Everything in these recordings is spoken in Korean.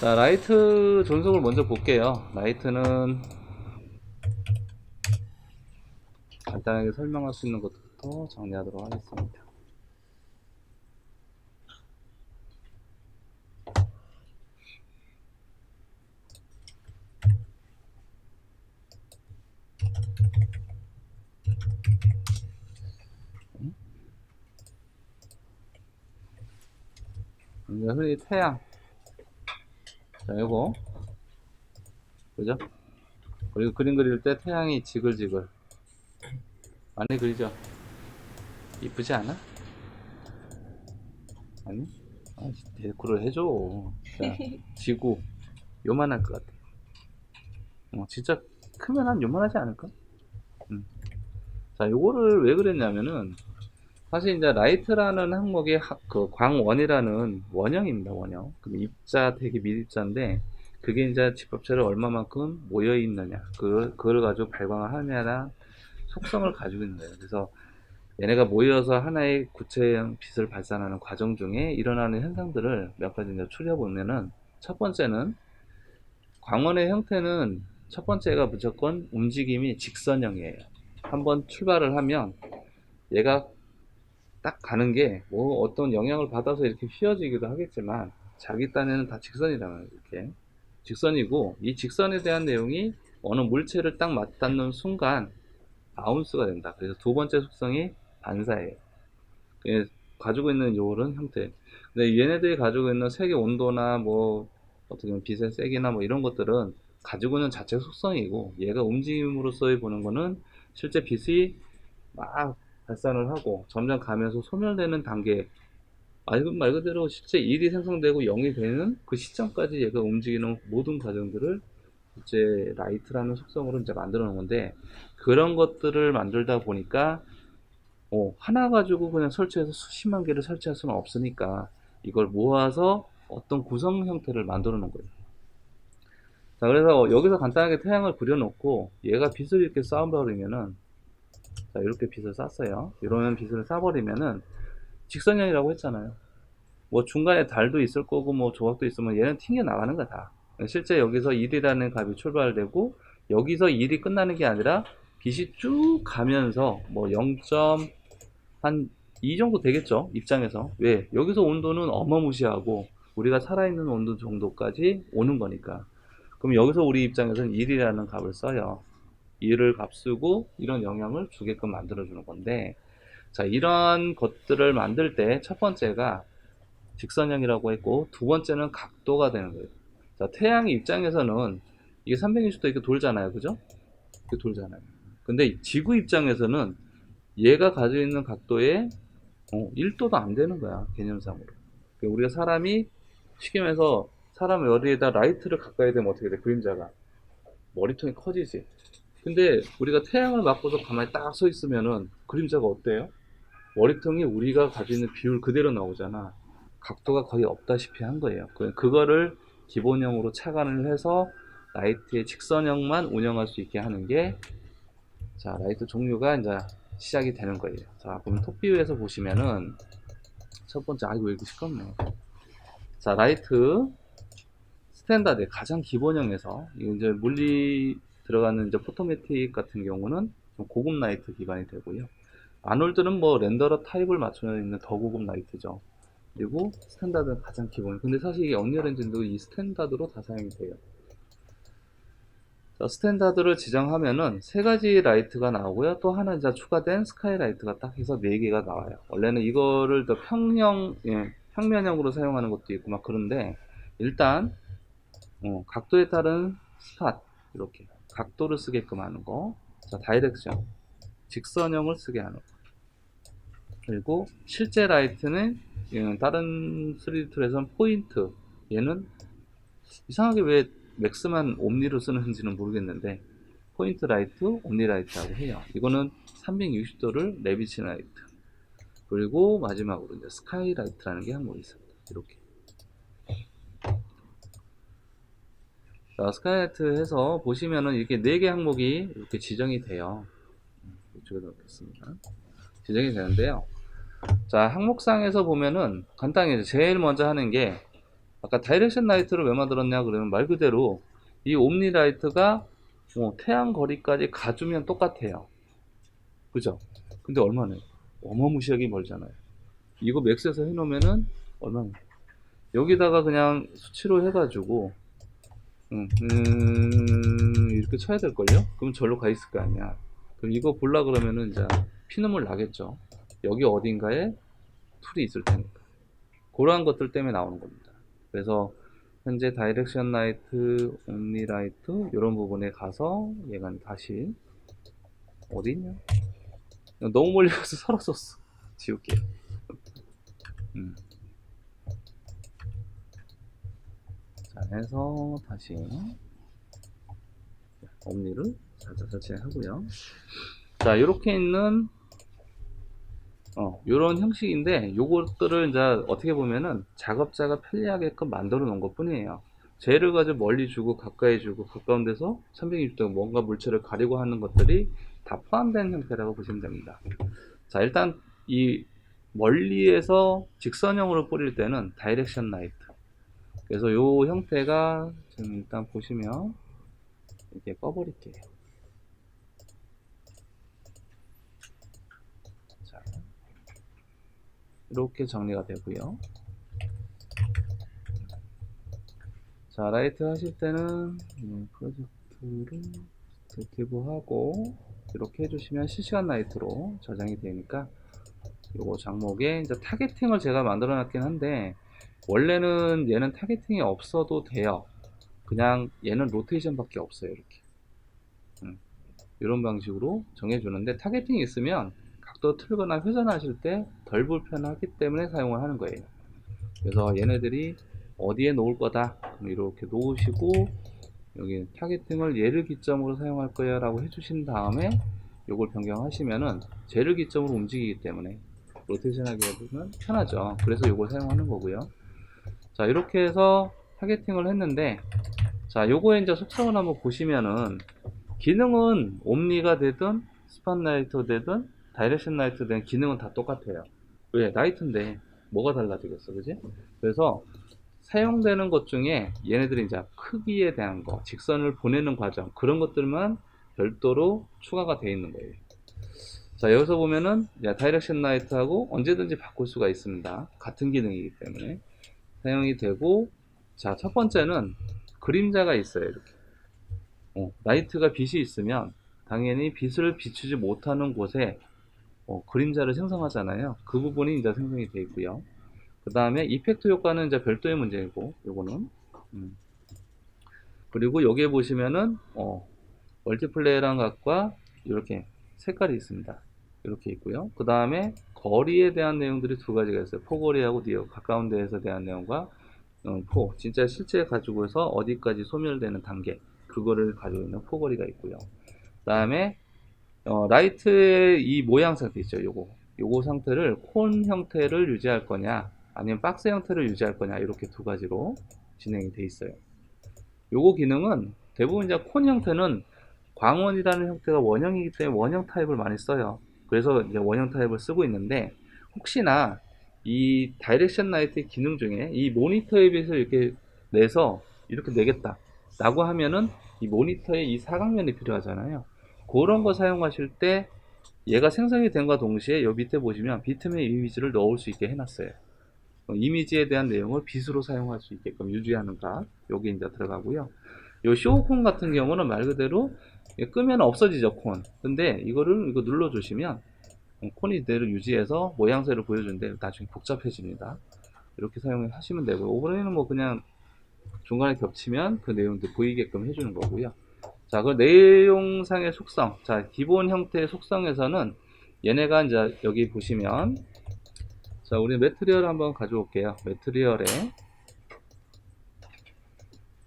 자, 라이트 존속을 먼저 볼게요. 라이트는 간단하게 설명할 수 있는 것부터 정리하도록 하겠습니다. 이제 흔히 태양. 자, 이거 그죠? 그리고 그림 그릴 때 태양이 지글지글 많이 그리죠? 이쁘지 않아? 아니? 아, 데코를 해줘. 자, 지구 요만할 것 같아. 진짜 크면 한 요만하지 않을까? 음. 자, 요거를 왜 그랬냐면은 사실 이제 라이트라는 항목이 그 광원이라는 원형입니다. 원형. 그럼 입자 대기 밀입자인데 그게 이제 집합체를 얼마만큼 모여 있느냐, 그걸 가지고 발광을 하느냐나 속성을 가지고 있는 거예요. 그래서 얘네가 모여서 하나의 구체형 빛을 발산하는 과정 중에 일어나는 현상들을 몇 가지 이제 추려보면은, 첫 번째는 광원의 형태는 첫 번째가 무조건 움직임이 직선형이에요. 한번 출발을 하면 얘가 딱 가는 게 뭐 어떤 영향을 받아서 이렇게 휘어지기도 하겠지만 자기 딴에는 다 직선이라는, 이렇게 직선이고, 이 직선에 대한 내용이 어느 물체를 딱 맞닿는 순간 바운스가 된다. 그래서 두 번째 속성이 반사예요. 가지고 있는 요런 형태. 근데 얘네들이 가지고 있는 색의 온도나 뭐 어떻게 보면 빛의 세기나 뭐 이런 것들은 가지고 있는 자체 속성이고, 얘가 움직임으로써 보는 거는 실제 빛이 막 발산을 하고 점점 가면서 소멸되는 단계, 말 그대로 실제 1이 생성되고 0이 되는 그 시점까지 얘가 움직이는 모든 과정들을 이제 라이트라는 속성으로 이제 만들어 놓은 건데, 그런 것들을 만들다 보니까 하나 가지고 그냥 설치해서 수십만 개를 설치할 수는 없으니까 이걸 모아서 어떤 구성 형태를 만들어 놓은 거예요. 자, 그래서 여기서 간단하게 태양을 그려놓고 얘가 빛을 이렇게 쏴버리면은, 자, 이렇게 빛을 쐈어요. 이러면 빛을 쏴버리면은 직선형이라고 했잖아요. 뭐 중간에 달도 있을 거고 뭐 조각도 있으면 얘는 튕겨 나가는 거다. 실제 여기서 1이라는 값이 출발되고 여기서 1이 끝나는 게 아니라 빛이 쭉 가면서 뭐 0. 한 이 정도 되겠죠, 입장에서. 왜? 여기서 온도는 어마무시하고 우리가 살아있는 온도 정도까지 오는 거니까. 그럼 여기서 우리 입장에서는 1이라는 값을 써요. 1을 값 쓰고 이런 영향을 주게끔 만들어 주는 건데, 자, 이런 것들을 만들 때 첫 번째가 직선형이라고 했고, 두 번째는 각도가 되는 거예요. 자, 태양 입장에서는 이게 360도 이렇게 돌잖아요, 그죠? 이렇게 돌잖아요. 근데 지구 입장에서는 얘가 가지고 있는 각도에 1도도 안 되는 거야, 개념상으로. 그러니까 우리가 사람이 쉽게 말해서 사람 머리에다 라이트를 가까이 대면 어떻게 돼? 그림자가 머리통이 커지지. 근데 우리가 태양을 맞고서 가만히 딱 서 있으면은 그림자가 어때요? 머리통이 우리가 가지고 있는 비율 그대로 나오잖아. 각도가 거의 없다시피 한 거예요. 그거를 기본형으로 착안을 해서 라이트의 직선형만 운영할 수 있게 하는 게, 자, 라이트 종류가 이제 시작이 되는 거예요. 자, 그럼 톱뷰에서 보시면은 첫 번째, 아이고 왜 이렇게 시끄럽네. 자, 라이트 스탠다드 가장 기본형에서 이제 물리 들어가는 이제 포토매틱 같은 경우는 좀 고급 라이트 기반이 되고요. 아놀드는 뭐 렌더러 타입을 맞춰 있는 더 고급 라이트죠. 그리고 스탠다드는 가장 기본. 근데 사실 이게 언리얼 엔진도 이 스탠다드로 다 사용이 돼요. 자, 스탠다드를 지정하면은 세 가지 라이트가 나오고요. 또 하나 이제 추가된 스카이 라이트가 딱 해서 네 개가 나와요. 원래는 이거를 더 평면형으로 사용하는 것도 있고 막 그런데, 일단 각도에 따른 스팟, 이렇게 각도를 쓰게끔 하는 거. 자, 다이렉션, 직선형을 쓰게 하는 거. 그리고 실제 라이트는 다른 3D 툴에서는 포인트, 얘는 이상하게 왜 맥스만 옴니로 쓰는지는 모르겠는데 포인트 라이트, 옴니 라이트라고 해요. 이거는 360도를 내비치 라이트. 그리고 마지막으로 이제 스카이 라이트라는 게 항목이 있습니다. 이렇게. 자, 스카이 라이트 해서 보시면은 이렇게 4개 항목이 이렇게 지정이 돼요. 이쪽에 넣겠습니다. 지정이 되는데요. 자, 항목상에서 보면은 간단히 제일 먼저 하는 게 아까 다이렉션 라이트를 왜 만들었냐 그러면 말 그대로 이 옴니 라이트가 태양 거리까지 가주면 똑같아요. 그죠? 근데 얼마나 어마무시하게 멀잖아요. 이거 맥스에서 해놓으면은 얼마나 여기다가 그냥 수치로 해가지고 이렇게 쳐야 될걸요? 그럼 절로 가 있을 거 아니야. 그럼 이거 볼라 그러면은 이제 피눈물 나겠죠. 여기 어딘가에 툴이 있을 테니까. 그러한 것들 때문에 나오는 겁니다. 그래서 현재 다이렉션 라이트, 옴니 라이트 이런 부분에 가서 얘가 다시 어디 있냐? 너무 멀리 가서 사라졌어. 지울게. 음. 자, 해서 다시 옴니를 살짝 설치하고요. 자, 이렇게 있는 요런 형식인데 요것들을 이제 어떻게 보면은 작업자가 편리하게끔 만들어 놓은 것 뿐이에요. 젤을 가지고 멀리 주고 가까이 주고 가까운 데서 360도 뭔가 물체를 가리고 하는 것들이 다 포함된 형태라고 보시면 됩니다. 자, 일단 이 멀리에서 직선형으로 뿌릴 때는 다이렉션 라이트. 그래서 요 형태가 지금 일단 보시면 이렇게 꺼버릴게요. 자, 이렇게 정리가 되고요. 자, 라이트 하실 때는 프로젝트를 액티브하고 이렇게 해주시면 실시간 라이트로 저장이 되니까 요거 장목에 이제 타겟팅을 제가 만들어 놨긴 한데 원래는 얘는 타겟팅이 없어도 돼요. 그냥 얘는 로테이션 밖에 없어요. 이렇게 이런 방식으로 정해주는데 타겟팅이 있으면 각도 틀거나 회전하실 때 덜 불편하기 때문에 사용을 하는 거예요. 그래서 얘네들이 어디에 놓을 거다 이렇게 놓으시고 여기 타겟팅을 얘를 기점으로 사용할 거야 라고 해주신 다음에 요걸 변경하시면은 쟤를 기점으로 움직이기 때문에 로테이션 하기 보면 편하죠. 그래서 요걸 사용하는 거고요. 자, 이렇게 해서 타겟팅을 했는데 자, 요거에 이제 속성을 한번 보시면은 기능은 옴니가 되든 스팟라이트 되든 다이렉션 라이트 되든 기능은 다 똑같아요. 왜? 라이트인데 뭐가 달라지겠어, 그지? 그래서 사용되는 것 중에 얘네들이 이제 크기에 대한 거, 직선을 보내는 과정 그런 것들만 별도로 추가가 되어 있는 거예요. 자, 여기서 보면은 다이렉션 라이트하고 언제든지 바꿀 수가 있습니다. 같은 기능이기 때문에 사용이 되고, 자, 첫 번째는 그림자가 있어요. 이렇게 라이트가 빛이 있으면 당연히 빛을 비추지 못하는 곳에 그림자를 생성하잖아요. 그 부분이 이제 생성이 되어 있고요. 그 다음에 이펙트 효과는 이제 별도의 문제이고, 요거는 그리고 여기에 보시면은 멀티플레이랑 각과 이렇게 색깔이 있습니다. 이렇게 있고요. 그 다음에 거리에 대한 내용들이 두 가지가 있어요. 포거리하고 니어, 가까운 데에서 대한 내용과 포, 진짜 실제 가지고서 어디까지 소멸되는 단계, 그거를 가지고 있는 포거리가 있고요. 그 다음에 라이트의 이 모양 상태 있죠. 요거 상태를 콘 형태를 유지할 거냐 아니면 박스 형태를 유지할 거냐, 이렇게 두 가지로 진행이 돼 있어요. 요거 기능은 대부분 이제 콘 형태는 광원이라는 형태가 원형이기 때문에 원형 타입을 많이 써요. 그래서 이제 원형 타입을 쓰고 있는데, 혹시나 이 다이렉션 라이트 기능 중에 이 모니터의 빛을 이렇게 내서 이렇게 내겠다 라고 하면은 이 모니터에 이 사각면이 필요하잖아요. 그런 거 사용하실 때 얘가 생성이 된과 동시에 요 밑에 보시면 비트맵 이미지를 넣을 수 있게 해놨어요. 이미지에 대한 내용을 빛으로 사용할 수 있게끔 유지하는 각, 여기 이제 들어가고요. 요 쇼콘 같은 경우는 말 그대로 끄면 없어지죠, 콘. 근데 이거 눌러주시면 콘이 이대로 유지해서 모양새를 보여주는데 나중에 복잡해집니다. 이렇게 사용하시면 되고요. 오버레이는 뭐 그냥 중간에 겹치면 그 내용들 보이게끔 해주는 거고요. 자, 그 내용상의 속성. 자, 기본 형태의 속성에서는 얘네가 이제 여기 보시면, 자, 우리 매트리얼 한번 가져올게요. 매트리얼에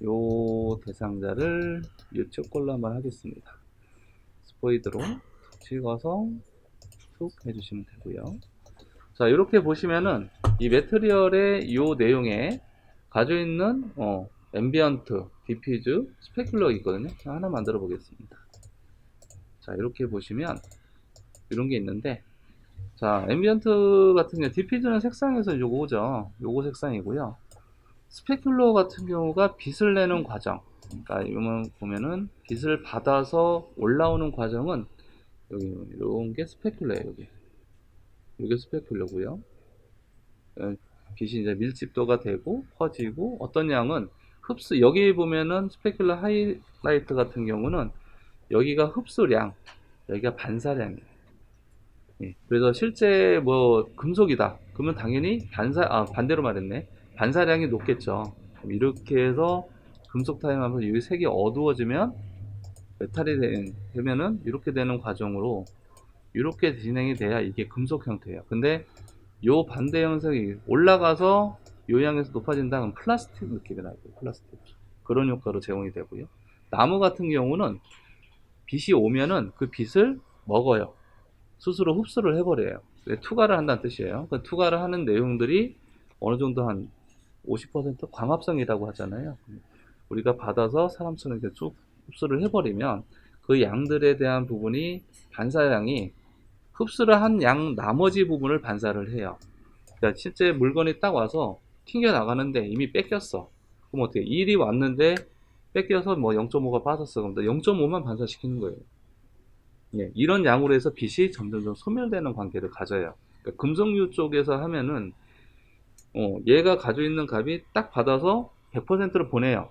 요 대상자를 이쪽 걸로 한번 하겠습니다. 스포이드로 찍어서 툭 해주시면 되고요. 자, 이렇게 보시면은 이 매트리얼의 요 내용에 가지고 있는 앰비언트, 디퓨즈, 스페큘러 있거든요. 하나 만들어 보겠습니다. 자, 이렇게 보시면 이런 게 있는데, 자, 앰비언트 같은 경우 디퓨즈는 색상에서 요거죠. 요거 색상이고요. 스페큘러 같은 경우가 빛을 내는 과정, 그러니까 이거 보면은 빛을 받아서 올라오는 과정은 여기 이런 게 스페큘러예요. 여기 이게 스페큘러고요. 빛이 이제 밀집도가 되고 퍼지고 어떤 양은 흡수, 여기 보면은 스페큘러 하이라이트 같은 경우는 여기가 흡수량, 여기가 반사량이에요. 예, 그래서 실제 뭐 금속이다 그러면 당연히 반대로 말했네, 반사량이 높겠죠. 이렇게 해서 금속 타임하면서 이 색이 어두워지면 메탈이 되면은 이렇게 되는 과정으로 이렇게 진행이 돼야 이게 금속 형태예요. 근데 요 반대 형성이 올라가서 요양에서 높아진다 그러면 플라스틱 느낌이 나요. 플라스틱. 그런 효과로 제공이 되고요. 나무 같은 경우는 빛이 오면은 그 빛을 먹어요. 스스로 흡수를 해버려요. 투과를 한다는 뜻이에요. 그 투과를 하는 내용들이 어느 정도 한 50% 광합성이라고 하잖아요. 우리가 받아서 사람처럼 이렇게 쭉 흡수를 해버리면 그 양들에 대한 부분이 반사량이 흡수를 한 양 나머지 부분을 반사를 해요. 그러니까 실제 물건이 딱 와서 튕겨 나가는데 이미 뺏겼어. 그럼 어떻게? 1이 왔는데 뺏겨서 뭐 0.5가 빠졌어. 그럼 0.5만 반사시키는 거예요. 예, 이런 양으로 해서 빛이 점점 소멸되는 관계를 가져요. 그러니까 금속류 쪽에서 하면은 얘가 가지고 있는 값이 딱 받아서 100%를 보내요.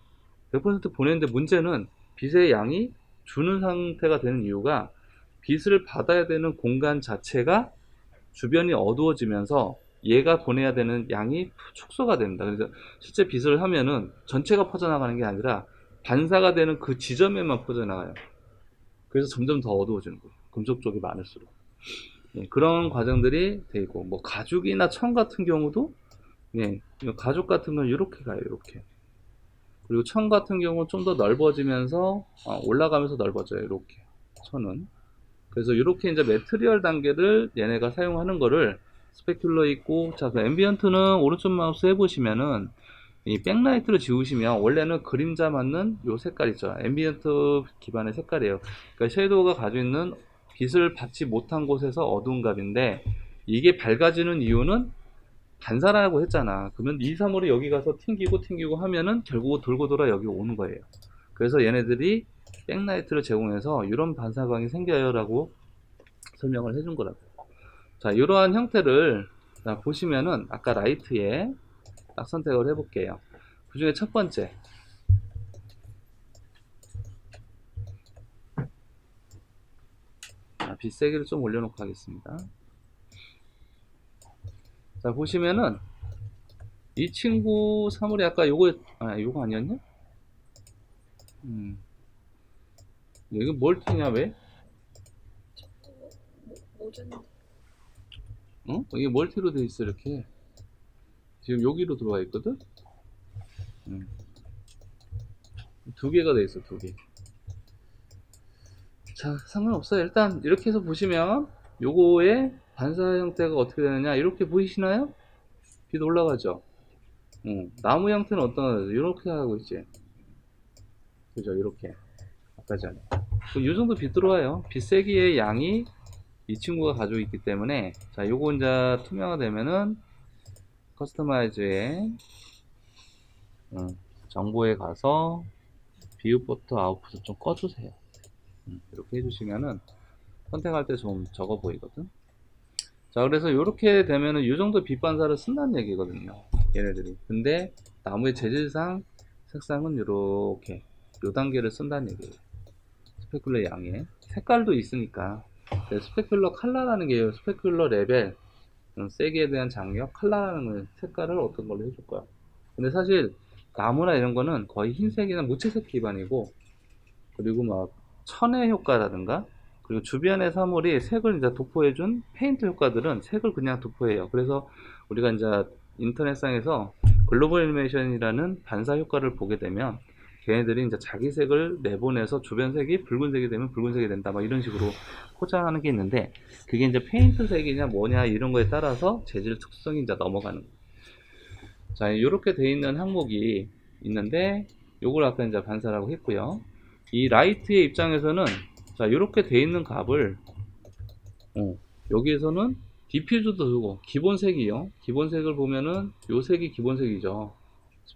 100% 보내는데 문제는 빛의 양이 주는 상태가 되는 이유가 빛을 받아야 되는 공간 자체가 주변이 어두워지면서 얘가 보내야 되는 양이 축소가 된다. 그래서 실제 빛을 하면은 전체가 퍼져나가는 게 아니라 반사가 되는 그 지점에만 퍼져나가요. 그래서 점점 더 어두워지는 거예요. 금속 쪽이 많을수록. 예, 그런 과정들이 되고, 뭐 가죽이나 천 같은 경우도, 예, 가죽 같은 건 이렇게 가요. 이렇게. 그리고 천 같은 경우는 좀 더 넓어지면서 올라가면서 넓어져요. 이렇게 천은. 그래서 이렇게 이제 매트리얼 단계를 얘네가 사용하는 거를 스페큘러 있고, 자, 그 앰비언트는 오른쪽 마우스 해보시면은 이 백라이트를 지우시면 원래는 그림자 맞는 요 색깔 있죠. 앰비언트 기반의 색깔이에요. 그러니까 섀도우가 가지고 있는 빛을 받지 못한 곳에서 어두운 값인데 이게 밝아지는 이유는 반사라고 했잖아. 그러면 2, 3으로 여기 가서 튕기고 하면은 결국 돌고 돌아 여기 오는 거예요. 그래서 얘네들이 백라이트를 제공해서 이런 반사광이 생겨요 라고 설명을 해준 거라고. 자, 이러한 형태를 보시면은 아까 라이트에 딱 선택을 해볼게요. 그 중에 첫 번째, 빛 세기를 좀 올려놓고 하겠습니다. 자, 보시면은 이 친구 사물이 아까 요거 아니었냐? 이거 뭘 튀냐 왜? 이게 멀티로 돼 있어 이렇게. 지금 여기로 들어와 있거든. 두 개가 돼 있어, 두 개. 자, 상관없어요. 일단 이렇게 해서 보시면 요거의 반사 형태가 어떻게 되느냐 이렇게 보이시나요? 빛 올라가죠. 나무 형태는 어떤 이렇게 하고 있지. 그죠? 이렇게 아까 전에 이 정도 빛 들어와요. 빛 세기의 양이 이 친구가 가지고 있기 때문에, 자, 요거 이제 투명화 되면은 커스터마이즈에 정보에 가서 비유포트 아웃풋을 좀 꺼주세요. 이렇게 해주시면은 선택할 때 좀 적어 보이거든. 자, 그래서 이렇게 되면은 이 정도 빛 반사를 쓴다는 얘기거든요, 얘네들이. 근데 나무의 재질상 색상은 이렇게 요 단계를 쓴다는 얘기예요. 스페큘러 양에 색깔도 있으니까. 스페큘러 컬러라는 게 스페큘러 레벨, 세기에 대한 장력, 컬러라는 색깔을 어떤 걸로 해줄 거야. 근데 사실 나무나 이런 거는 거의 흰색이나 무채색 기반이고, 그리고 막 천의 효과라든가, 그리고 주변의 사물이 색을 이제 도포해준 페인트 효과들은 색을 그냥 도포해요. 그래서 우리가 이제 인터넷상에서 글로벌 애니메이션이라는 반사 효과를 보게 되면 걔네들이 이제 자기 색을 내보내서 주변 색이 붉은색이 되면 붉은색이 된다, 막 이런 식으로 포장하는 게 있는데, 그게 이제 페인트 색이냐 뭐냐 이런 거에 따라서 재질 특성이 이제 넘어가는 거예요. 자, 이렇게 돼 있는 항목이 있는데, 요걸 아까 이제 반사라고 했고요. 이 라이트의 입장에서는, 자, 이렇게 돼 있는 값을 여기에서는 디퓨즈도 두고 기본색이요. 기본색을 보면은 요 색이 기본색이죠.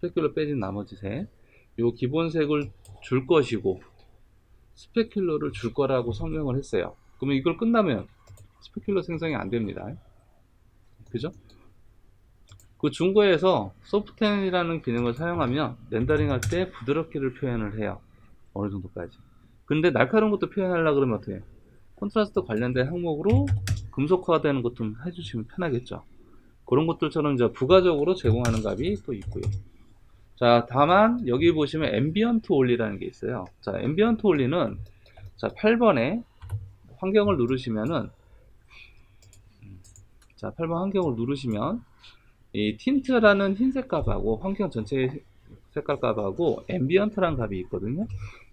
스페큘러 빼진 나머지 색. 요 기본색을 줄 것이고 스페큘러를 줄 거라고 설명을 했어요. 그러면 이걸 끝나면 스페큘러 생성이 안 됩니다. 그죠? 그 중거에서 소프트엔이라는 기능을 사용하면 렌더링 할 때 부드럽기를 표현을 해요. 어느 정도까지. 근데 날카로운 것도 표현하려고 그러면 어떻게 해요? 콘트라스트 관련된 항목으로 금속화되는 것 좀 해주시면 편하겠죠. 그런 것들처럼 이제 부가적으로 제공하는 값이 또 있고요. 자, 다만 여기 보시면 앰비언트 온리라는 게 있어요. 자, 앰비언트 온리는 자, 8번에 환경을 누르시면은 자, 8번 환경을 누르시면 이 틴트라는 흰색 값하고 환경 전체 색깔 값하고 앰비언트라는 값이 있거든요.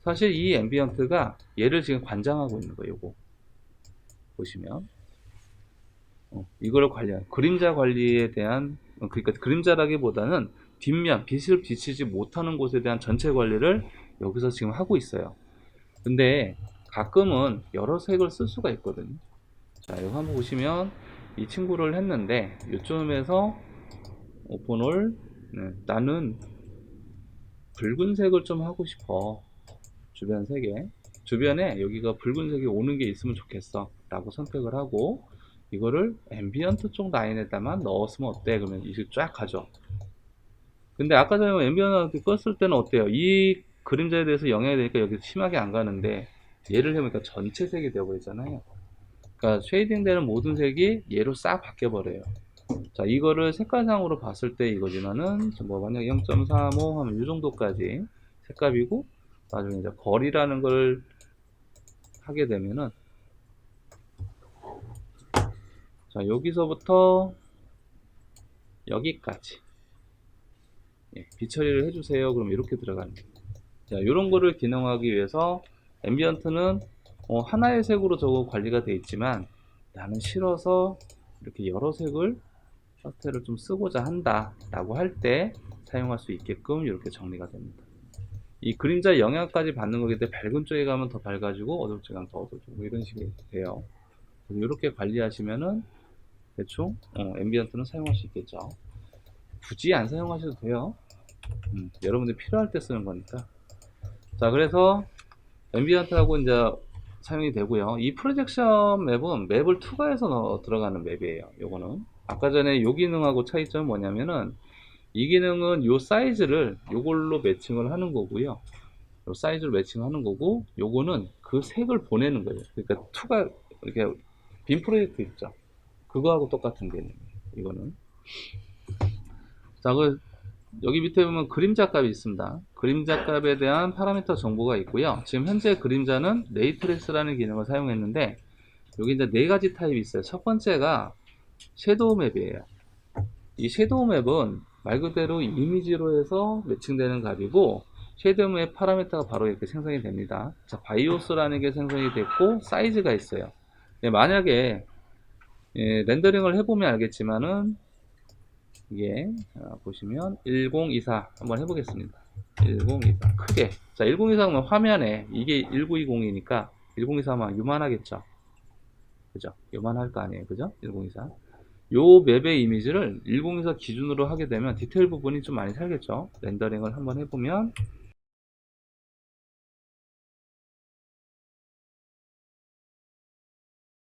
사실 이 앰비언트가 얘를 지금 관장하고 있는 거예요. 요거 보시면 이걸 관련 그림자 관리에 대한 그러니까 그림자라기보다는 뒷면 빛을 비치지 못하는 곳에 대한 전체 관리를 여기서 지금 하고 있어요. 근데 가끔은 여러 색을 쓸 수가 있거든요. 자, 이거 한번 보시면 이 친구를 했는데 이쯤에서 오픈홀 나는 붉은색을 좀 하고 싶어. 주변 색에 주변에 여기가 붉은색이 오는 게 있으면 좋겠어 라고 선택을 하고 이거를 앰비언트 쪽 라인에다만 넣었으면 어때? 그러면 이게 쫙 가죠. 근데 아까 전에 앰비언트 껐을 때는 어때요? 이 그림자에 대해서 영향이 되니까 여기 심하게 안 가는데 얘를 해보니까 전체 색이 되어버리잖아요. 그러니까 쉐이딩 되는 모든 색이 얘로 싹 바뀌어 버려요. 자, 이거를 색깔상으로 봤을 때 이거지만은 뭐 만약 0.35 하면 이 정도까지 색깔이고 나중에 이제 거리라는 걸 하게 되면은 자, 여기서부터 여기까지 빛 처리를 해주세요. 그럼 이렇게 들어가는 거예요. 자, 이런 거를 기능하기 위해서 앰비언트는 하나의 색으로 저거 관리가 되어 있지만 나는 싫어서 이렇게 여러 색을 파스텔을 좀 쓰고자 한다 라고 할 때 사용할 수 있게끔 이렇게 정리가 됩니다. 이 그림자 영향까지 받는 거기 때문에 밝은 쪽에 가면 더 밝아지고 어두운 쪽에 가면 더 어두워지고 이런 식이 돼요. 이렇게 관리하시면은 대충 앰비언트는 사용할 수 있겠죠. 굳이 안 사용하셔도 돼요. 여러분들이 필요할 때 쓰는 거니까. 자, 그래서 앰비언트하고 이제 사용이 되고요. 이 프로젝션 맵은 맵을 투과해서 들어가는 맵이에요. 요거는 아까 전에 요 기능하고 차이점은 뭐냐면은 이 기능은 요 사이즈를 요걸로 매칭을 하는 거고요. 요 사이즈로 매칭하는 거고 요거는 그 색을 보내는 거예요. 그러니까 투가 이렇게 빔 프로젝트 있죠. 그거하고 똑같은 개념이에요. 이거는. 자, 여기 밑에 보면 그림자 값이 있습니다. 그림자 값에 대한 파라미터 정보가 있고요. 지금 현재 그림자는 레이트레스라는 기능을 사용했는데 여기 이제 네 가지 타입이 있어요. 첫 번째가 섀도우 맵이에요. 이 섀도우 맵은 말 그대로 이미지로 해서 매칭되는 값이고 섀도우 맵 파라미터가 바로 이렇게 생성이 됩니다. 자, 바이오스라는 게 생성이 됐고 사이즈가 있어요. 만약에 렌더링을 해보면 알겠지만은 이게 보시면 1024 한번 해보겠습니다. 1024 크게. 자, 1024면 화면에 이게 1920이니까 1024면 요만하겠죠. 그죠? 요만할 거 아니에요. 그죠? 1024. 요 맵의 이미지를 1024 기준으로 하게 되면 디테일 부분이 좀 많이 살겠죠. 렌더링을 한번 해보면